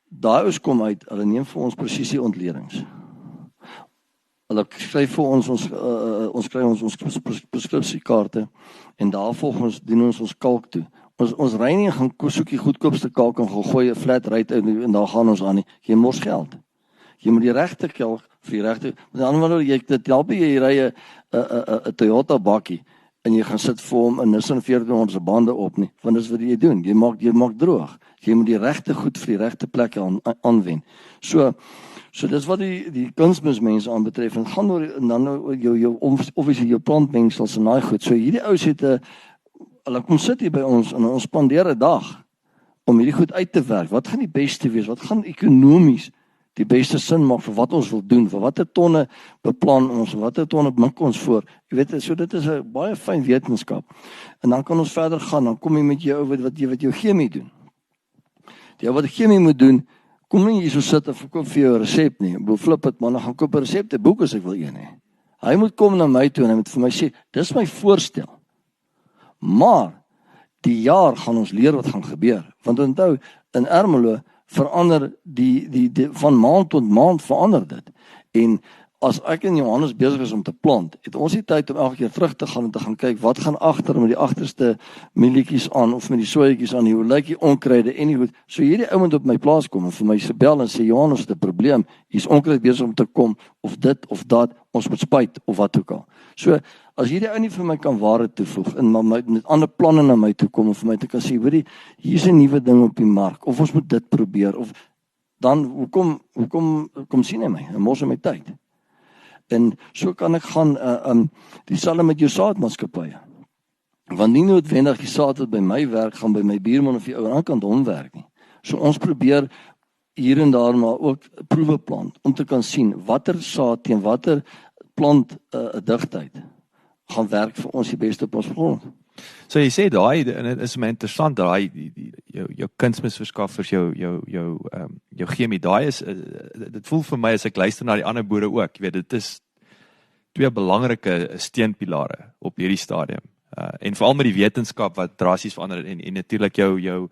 Daai ouens kom uit, hulle neem vir ons presisie ontledings. Hulle skryf vir ons kry ons preskripsiekaarte en daarvolgens doen ons kalk toe. Ons ry nie gaan soek die goedkoopste kalk en gooi 'n flat rate uit en daar gaan ons aan nie. Jy mors geld. Jy moet die regte kalk vir die regte. Met ander woorde, dit help jy ry 'n Toyota bakkie en jy gaan sit vir hom 'n Nissan 1400 se bande op nie. Want dis wat jy doen. Jy maak droog. Jy moet die regte goed vir die regte plekke aanwend. So dis wat die kunsmismense aanbetref. En gaan oor dan nou jou obviously jou plantmengsels en daai goed. So hierdie ouens het 'n hulle kom sit hier by ons en ons spandeer 'n dag om hierdie goed uit te werk. Wat gaan die beste wees? Wat gaan ekonomies die beste sin maak vir wat ons wil doen? Vir watter tonne beplan ons? Watter tonne mik ons voor? Jy weet, so dit is 'n baie fyn wetenskap. En dan kan ons verder gaan. Dan kom jy met jou wat jou chemie doen. Die ou wat chemie moet doen, kom nie hier so sit en verkoop vir jou 'n resep nie. Ek wil flip dit, man, dan gaan koop 'n resepteboek as ek wil een hê. Hy moet kom na my toe en hy moet vir my sê, dis my voorstel. Maar die jaar gaan ons leer wat gaan gebeur. Want onthou, in Ermelo verander die van maand tot maand verander dit. En as ek in Johannes besig is om te plant, het ons die tyd om elke keer terug te gaan en te gaan kyk wat gaan agter met die agterste mielietjies aan of met die soetjies aan, hoe lyk die onkruide en die goed. So hierdie ou moet op my plaas kom en vir my se bel en sê Johannes, het 'n probleem. Hier's onkruid besig om te kom of dit of dat, ons moet spuit of wat ook al. So as hierdie ou nie vir my kan waarde toevoeg en met ander planne na my toe kom en vir my te kan sê, hoorie, hier's 'n nuwe ding op die mark of ons moet dit probeer of dan hoekom sien hy my? En mors my tyd. En so kan ek gaan dieselfde met jou saadmaatskappye. Want nie noodwendig die saad wat by my werk gaan by my buurman of die ou aan die ander kant hom werk nie. So ons probeer hier en daar maar ook proewe plant om te kan sien watter saad teen watter plant digtheid gaan werk vir ons die beste op ons grond. So jy sê daai, en dit is my interessant, daai jou kunsmisverskaffers, jou chemie, daai is, dit voel vir my as ek luister na die ander boere ook, jy weet, dit is 2 belangrike steunpilare op hierdie stadium. En veral met die wetenskap wat drasties verander, en natuurlik jou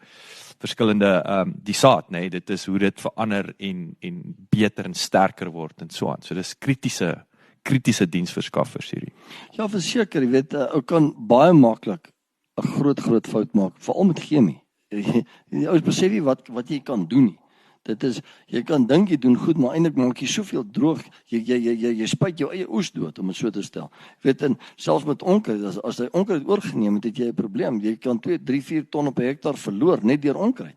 verskillende, die saad, nee, dit is hoe dit verander en beter en sterker word en so aan. So dis kritiese diensverskaffers hierdie. Ja, verseker, jy weet, ou kan baie maklik 'n groot fout maak, veral met chemie. Ou besef nie wat jy kan doen nie. Dit is, jy kan dink jy doen goed, maar eintlik maak jy soveel droog, jy spuit jou eie oes dood, om het so te stel. Jy weet, en selfs met onkruid, as jy onkruid oorgeneem het, het jy 'n probleem. Jy kan 2, 3, 4 ton op 'n hektaar verloor, net deur onkruid.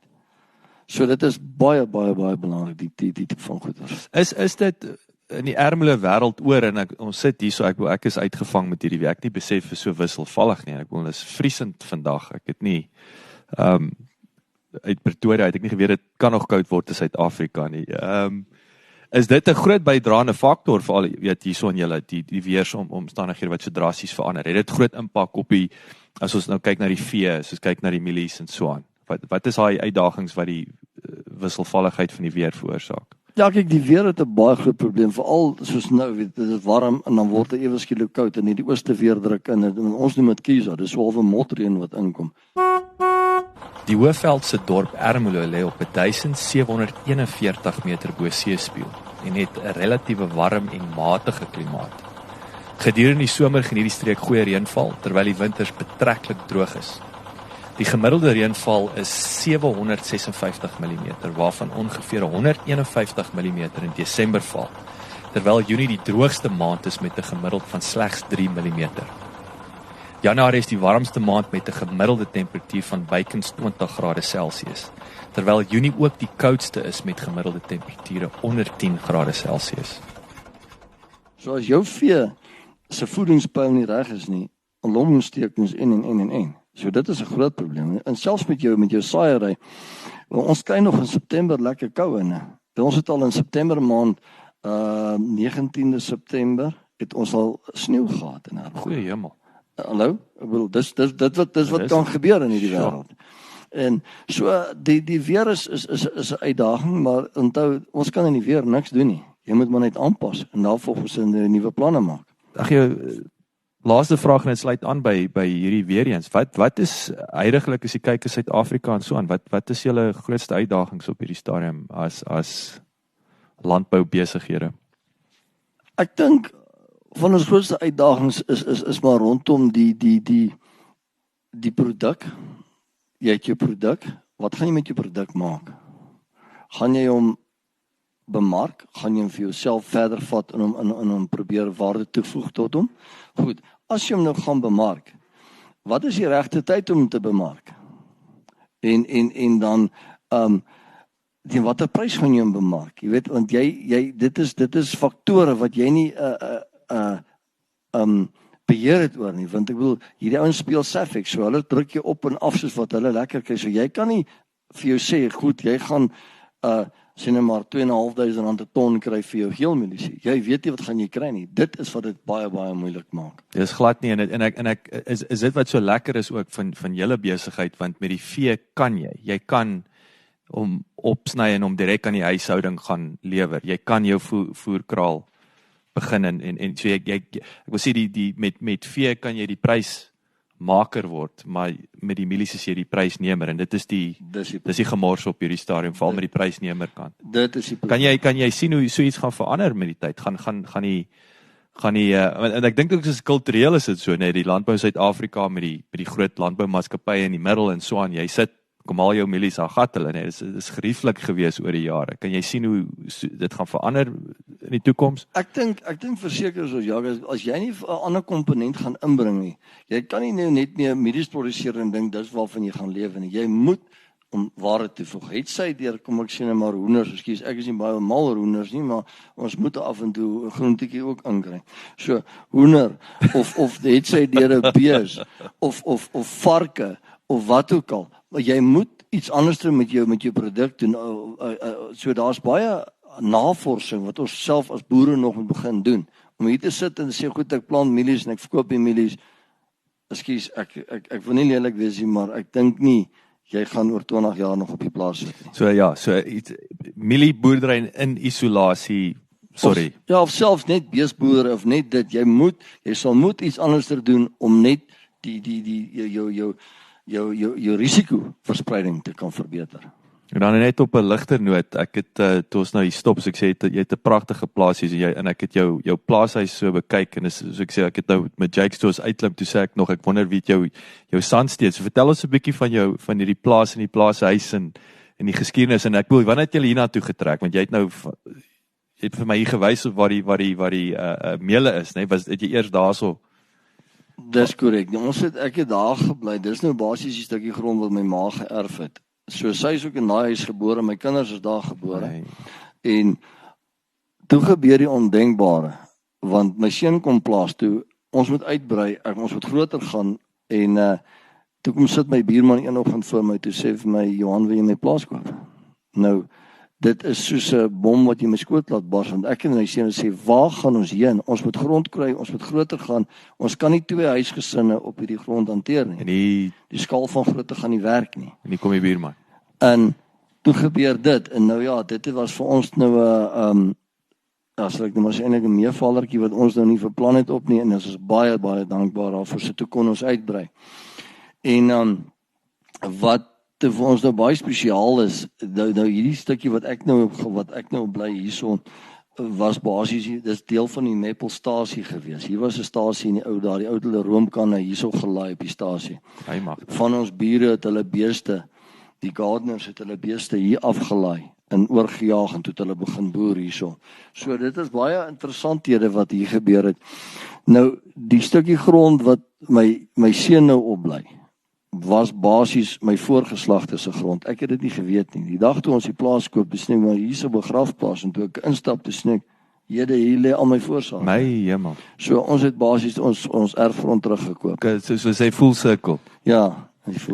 So dit is baie belangrik, die tipe van goeders. Is dit in die Ermelo wêreld oor, en ons sit hier so, ek is uitgevang met hierdie werk, nie besef is so wisselvallig nie, dit is vriesend vandag, ek het nie, uit Pretoria het ek nie geweet, dit kan nog koud word in Suid-Afrika nie. Is dit 'n groot bydraende faktor vir al, weet hierso in julle, die weeromstandighede wat so drasties verander? Het dit groot impak op die, as ons nou kyk na die vee, as ons kyk na die mielies en so aan? Wat is daai uitdagings wat die wisselvalligheid van die weer veroorsaak? Ja, kyk, die weer het 'n baie groot probleem, veral soos nou, weet, dit is warm en dan word dit ewe skielik koud en die ooste weer druk in, en ons noem dit Kiza, dis so 'n motreën wat inkom. Die Hoëveldse dorp Ermelo lê op 1741 meter bo seespieël en het 'n relatiewe warm en matige klimaat. Gedurende die somer geniet die streek goeie reënval, terwyl die winters betreklik droog is. Die gemiddelde reënval is 756 mm, waarvan ongeveer 151 mm in Desember val, terwyl Junie die droogste maand is met 'n gemiddeld van slegs 3 mm. Januarie is die warmste maand met 'n gemiddelde temperatuur van bykans 20 grade Celsius, terwyl Junie ook die koudste is met gemiddelde temperature onder 10 grade Celsius. So as jou vee se voedingspyl nie reg is nie, longontstekings en. So dit is 'n groot probleem. En selfs met jou saaiery, ons kry nog in September lekker kou in. Ons het al in September maand, 19de September, het ons al sneeu gehad in Ermelo. Goeie hemel. Hallo, ek bedoel, dis wat kan gebeur in hierdie wêreld. En so die weer is 'n uitdaging, maar onthou, ons kan in die weer niks doen nie. Jy moet maar net aanpas en daarvolgens 'n nuwe planne maak. Ag jou laaste vraag net sluit aan by hierdie weer eens. Wat is huidigelik as jy kyk in Suid-Afrika en so aan, wat is julle grootste uitdagings op hierdie stadium as landboubesighede? Ek dink van ons grootste uitdagings is maar rondom die produk. Jy het jou produk, wat gaan jy met jou produk maak? Gaan jy hom bemark? Gaan jy hom vir jouself verder vat en hom probeer waarde toevoeg tot hom? Goed, as jy hom nou gaan bemark, wat is die regte tyd om hom te bemark? En dan die watter prys gaan jy hom bemark? Jy weet, want dit is faktore wat jy nie beheer het oor nie, want ek bedoel, hierdie ouens speel Safex, so hulle druk jy op en af soos wat hulle lekker kry, so jy kan nie vir jou sê, goed, jy gaan sê net maar R2.500 'n ton kry vir jou geelmelisie. Jy weet nie wat gaan jy kry nie. Dit is wat dit baie moeilik maak. Dis glad nie, en ek is dit wat so lekker is ook van julle besigheid, want met die vee kan jy kan hom opsny en hom direk aan die huishouding gaan lewer. Jy kan jou voerkraal begin en so ek wil sê met vee kan jy die prysmaker word, maar met die mielies is jy die prysnemer, en dit is die gemors op hierdie stadium, veral met die prysnemer kant. Dit is die kan jy sien hoe so iets gaan verander met die tyd? Gaan die en ek dink ook soos kultureel is dit so, nee, die landbou in Suid-Afrika met die groot landboumaatskappye in die middel en so aan, jy sit kom al jou mielies aan gat hulle, nee, dit is gerieflik gewees oor die jare. Kan jy sien hoe dit gaan verander in die toekoms? Ek dink verseker soos as jy nie 'n ander komponent gaan inbring nie, jy kan nie net meer mielies produseer en dink dis waarvan jy gaan lewe nie. Jy moet om waarde te voeg. Het sy deur, kom ek sê net maar hoenders, ekskuus, ek is nie baie mal hoenders nie, maar ons moet af en toe 'n groentjie ook inkry. So hoender of het sy deur 'n bees of varke of wat ook al. Maar jy moet iets anders doen met jou produk doen. So daar's baie navorsing wat ons self as boere nog moet begin doen. Om hier te sit en sê goed, ek plant mielies en ek verkoop die mielies, ekskuus, ek wil nie lelik wees nie, maar ek dink nie jy gaan oor 20 jaar nog op die plaas sit nie. So ja, mielieboerdery in isolasie, sorry. Of selfs net beesboere of net dit, jy sal moet iets anders doen om net jou risikoverspreiding te kan verbeter. En dan net op 'n ligter noot, ek het toe ons nou hier stop, so ek sê jy het 'n pragtige plaashuis en ek het jou plaashuis so bekyk en so ek sê ek het nou met Jake toe ons uitklim, toe sê ek nog ek wonder wie het jou sandsteed. So vertel ons 'n bietjie van hierdie plaas en die plaashuis en die geskiedenis en ek wil wanneer het julle hiernatoe getrek, want jy het vir my hier gewys op waar die meule is, né? Het jy eers daarso? Dis korrek. Ek het daar gebly. Dis nou basies 'n stukkie grond wat my ma geërf het. So sy is ook in daai huis gebore, my kinders is daar gebore. Nee. En toe gebeur die ondenkbare, want my seun kom plaas toe, ons moet uitbrei, ons moet groter gaan en toe kom sit my buurman eenoggend voor my toe sê vir my, Johan, wil jy my plaas koop? Nou, dit is soos 'n bom wat jy my skoot laat bars, want ek en my seun sê, waar gaan ons heen? Ons moet grond kry, ons moet groter gaan. Ons kan nie 2 huisgesinne op hierdie grond hanteer nie. En die skaal van grootte gaan nie werk nie. En hier kom die buurman. En toe gebeur dit en nou ja, dit was vir ons nou 'n as ek nou maar sê eintlik 'n meevallertjie wat ons nou nie beplan het op nie en ons is baie dankbaar daarvoor. So toe kon ons uitbrei. En wat vir ons nou baie spesiaal is, nou hierdie stukkie wat ek nou bly hierso was basies, dis deel van die Meppelstasie gewees. Hier was 'n stasie in die ou daar, die ou hulle roomkanne hierso gelaai op die stasie. Van ons bure het hulle beeste, die gardeners het hulle beeste hier afgelaai en oorgejaag en toe het hulle begin boer hierso. So dit is baie interessanthede wat hier gebeur het. Nou die stukkie grond wat my seun nou opbly, was basies my voorgeslagte se grond. Ek het dit nie geweet nie. Die dag toe ons die plaas koop, besneek maar hierso 'n begrafplaas en toe ek instap te sneek, hier lê al my voorsaak. My hemel. So ons het basies ons erfgrond teruggekoop. Okay, so sê full circle. Ja,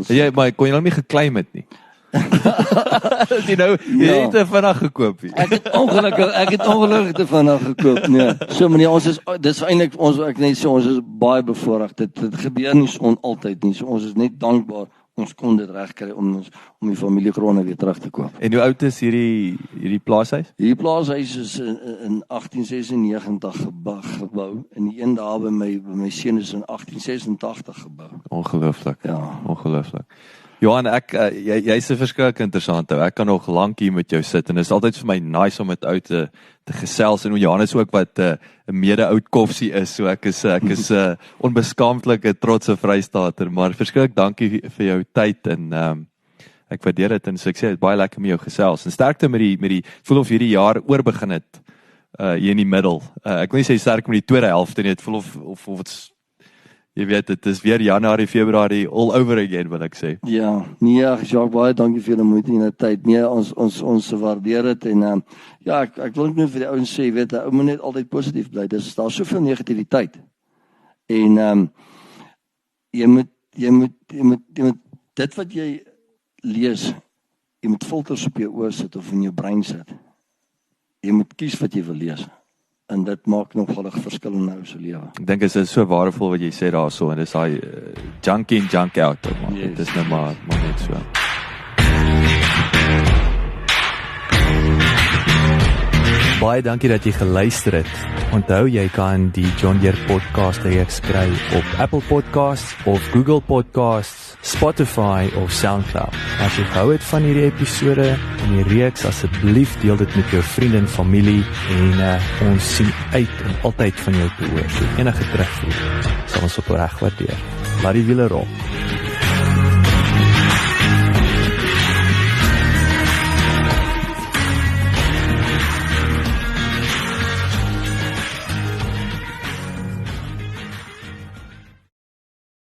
jy maar kon jy nou nie geclaim het nie. Jy het te vinnig gekoop. Ek het ongelukkig te vinnig gekoop. Nee. So meneer, dis eintlik ek net sê ons is baie bevoorreg. Dit gebeur nie so altyd nie. So ons is net dankbaar ons kon dit regkry om die familiegronde weer terug te koop. En hoe oud is hierdie plaashuis? Hierdie plaashuis is in 1896 gebou en die een daar by my seun is in 1886 gebou. Ongelooflik. Ja, ongelooflik. Johan, jy's 'n verskriklik interessant ou. Ek kan nog lank hier met jou sit en dit is altyd vir my nice om met ou te gesels en Johan is ook wat 'n mede-oud koffsie is. So ek is onbeskaamdlike trotse Vrystater, maar verskriklik dankie vir jou tyd en ek waardeer dit en so ek sê dit baie lekker met jou gesels. En sterkte met die voel of hierdie jaar oorbegin het hier in die middel. Ek wil nie sê sterk met die tweede helfte nie, dit voel of dit's jy weet, dit is weer Januarie, Februarie, all over again, wil ek sê. Ja, nee, Jacques, baie dankie vir julle moeite en tyd. Nee, ons waardeer dit en ja, ek wil net vir die ouens sê, weet, ou moet net altyd positief bly. Daar is soveel negativiteit. En jy moet dit wat jy lees, jy moet filters op jou oë sit of in jou brein sit. Jy moet kies wat jy wil lees. En dit maak nogal 'n verskil in jou se lewe. Ek dink dit is so waardevol wat jy sê daarso en dis daai junk in junk out. Yes, dit is nou maar net so. Baie dankie dat jy geluister het. Onthou jy kan die John Deere podcast reeks kry op Apple Podcasts of Google Podcasts, Spotify of SoundCloud. As jy gehou het van hierdie episode en die reeks, asseblief deel dit met jou vriende en familie en ons sien uit en altyd van jou te hoor. So enige terugvoer sal ons op reg waardeer. Laat die wiele rol.